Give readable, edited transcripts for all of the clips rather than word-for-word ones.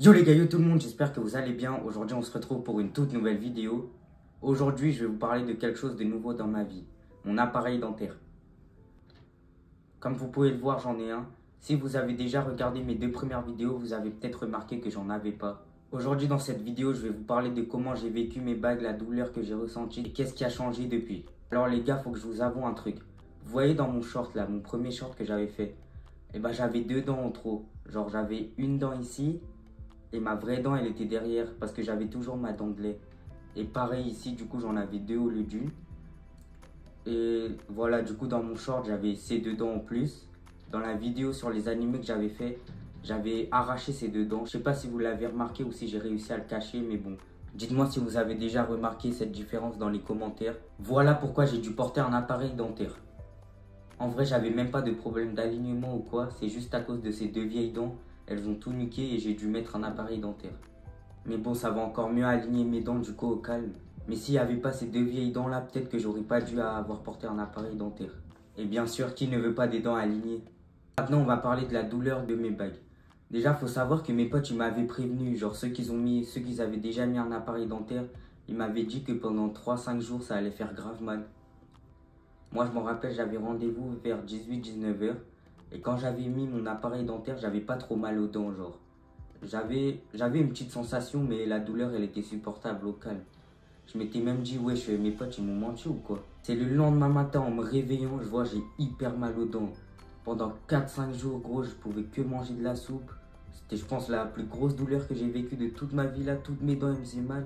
Yo les gars, yo tout le monde, j'espère que vous allez bien. Aujourd'hui on se retrouve pour une toute nouvelle vidéo. Aujourd'hui je vais vous parler de quelque chose de nouveau dans ma vie. Mon appareil dentaire. Comme vous pouvez le voir, j'en ai un. Si vous avez déjà regardé mes deux premières vidéos, vous avez peut-être remarqué que j'en avais pas. Aujourd'hui dans cette vidéo, je vais vous parler de comment j'ai vécu mes bagues, la douleur que j'ai ressentie et qu'est-ce qui a changé depuis. Alors les gars, faut que je vous avoue un truc. Vous voyez dans mon short là, mon premier short que j'avais fait, j'avais deux dents en trop. Genre j'avais une dent ici. Et ma vraie dent, elle était derrière parce que j'avais toujours ma dent de lait. Et pareil ici, du coup, j'en avais deux au lieu d'une. Et voilà, du coup, dans mon short, j'avais ces deux dents en plus. Dans la vidéo sur les animés que j'avais fait, j'avais arraché ces deux dents. Je sais pas si vous l'avez remarqué ou si j'ai réussi à le cacher, mais bon. Dites-moi si vous avez déjà remarqué cette différence dans les commentaires. Voilà pourquoi j'ai dû porter un appareil dentaire. En vrai, j'avais même pas de problème d'alignement ou quoi. C'est juste à cause de ces deux vieilles dents. Elles ont tout niqué et j'ai dû mettre un appareil dentaire. Mais bon, ça va encore mieux aligner mes dents du coup au calme. Mais s'il n'y avait pas ces deux vieilles dents là, peut-être que j'aurais pas dû avoir porté un appareil dentaire. Et bien sûr, qui ne veut pas des dents alignées? Maintenant, on va parler de la douleur de mes bagues. Déjà, faut savoir que mes potes, ils m'avaient prévenu. Genre ceux qui avaient déjà mis un appareil dentaire, ils m'avaient dit que pendant 3-5 jours, ça allait faire grave mal. Moi, je m'en rappelle, j'avais rendez-vous vers 18-19 heures. Et quand j'avais mis mon appareil dentaire, j'avais pas trop mal aux dents, genre. J'avais une petite sensation, mais la douleur, elle était supportable au calme. Je m'étais même dit, wesh, mes potes, ils m'ont menti ou quoi? C'est le lendemain matin, en me réveillant, je vois, j'ai hyper mal aux dents. Pendant 4-5 jours, gros, je pouvais que manger de la soupe. C'était, je pense, la plus grosse douleur que j'ai vécue de toute ma vie, là. Toutes mes dents, elles me faisaient mal.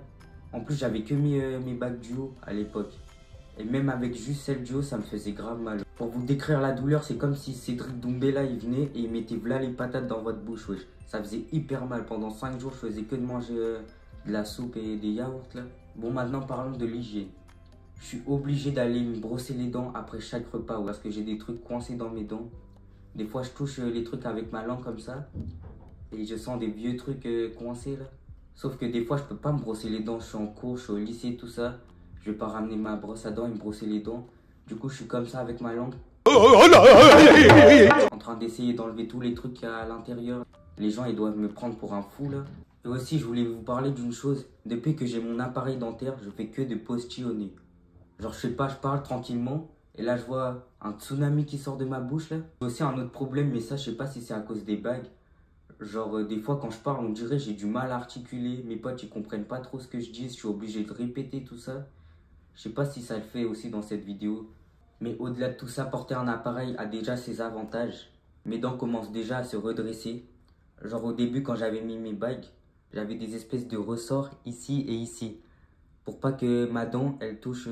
En plus, j'avais que mis mes bagues du haut à l'époque. Et même avec juste celle du haut, ça me faisait grave mal. Pour vous décrire la douleur, c'est comme si Cédric Doumbé il venait et il mettait là les patates dans votre bouche, wesh. Ça faisait hyper mal. Pendant 5 jours, je faisais que de manger de la soupe et des yaourts là. Bon, maintenant parlons de l'hygiène. Je suis obligé d'aller me brosser les dents après chaque repas parce que j'ai des trucs coincés dans mes dents. Des fois, je touche les trucs avec ma langue comme ça et je sens des vieux trucs coincés là. Sauf que des fois, je peux pas me brosser les dents. Je suis en cours, je suis au lycée, tout ça. Je vais pas ramener ma brosse à dents et me brosser les dents. Du coup, je suis comme ça avec ma langue. En train d'essayer d'enlever tous les trucs qu'il y a à l'intérieur. Les gens, ils doivent me prendre pour un fou, là. Et aussi, je voulais vous parler d'une chose. Depuis que j'ai mon appareil dentaire, je fais que de postillonner. Genre, je sais pas, je parle tranquillement. Et là, je vois un tsunami qui sort de ma bouche, là. J'ai aussi un autre problème, mais ça, je sais pas si c'est à cause des bagues. Genre, des fois, quand je parle, on dirait j'ai du mal à articuler. Mes potes, ils comprennent pas trop ce que je dis. Je suis obligé de répéter tout ça. Je sais pas si ça le fait aussi dans cette vidéo. Mais au-delà de tout ça, porter un appareil a déjà ses avantages. Mes dents commencent déjà à se redresser. Genre au début, quand j'avais mis mes bagues, j'avais des espèces de ressorts ici et ici. Pour pas que ma dent, elle touche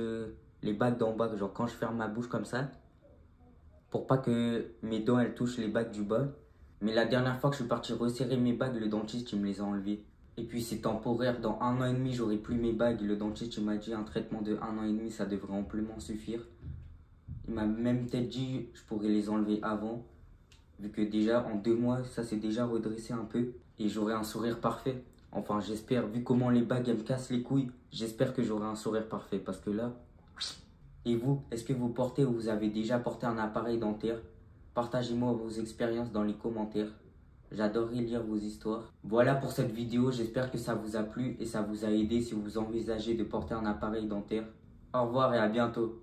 les bagues d'en bas. Genre quand je ferme ma bouche comme ça. Pour pas que mes dents, elles touchent les bagues du bas. Mais la dernière fois que je suis parti resserrer mes bagues, le dentiste, il me les a enlevées. Et puis c'est temporaire, dans 1 an et demi, j'aurai plus mes bagues. Le dentiste, il m'a dit un traitement de 1 an et demi, ça devrait amplement suffire. Il m'a même peut-être dit je pourrais les enlever avant. Vu que déjà en 2 mois, ça s'est déjà redressé un peu. Et j'aurai un sourire parfait. Enfin j'espère, vu comment les bagues elles me cassent les couilles, j'espère que j'aurai un sourire parfait. Parce que là... Et vous, est-ce que vous portez ou vous avez déjà porté un appareil dentaire? Partagez-moi vos expériences dans les commentaires. J'adorerais lire vos histoires. Voilà pour cette vidéo, j'espère que ça vous a plu et ça vous a aidé si vous envisagez de porter un appareil dentaire. Au revoir et à bientôt.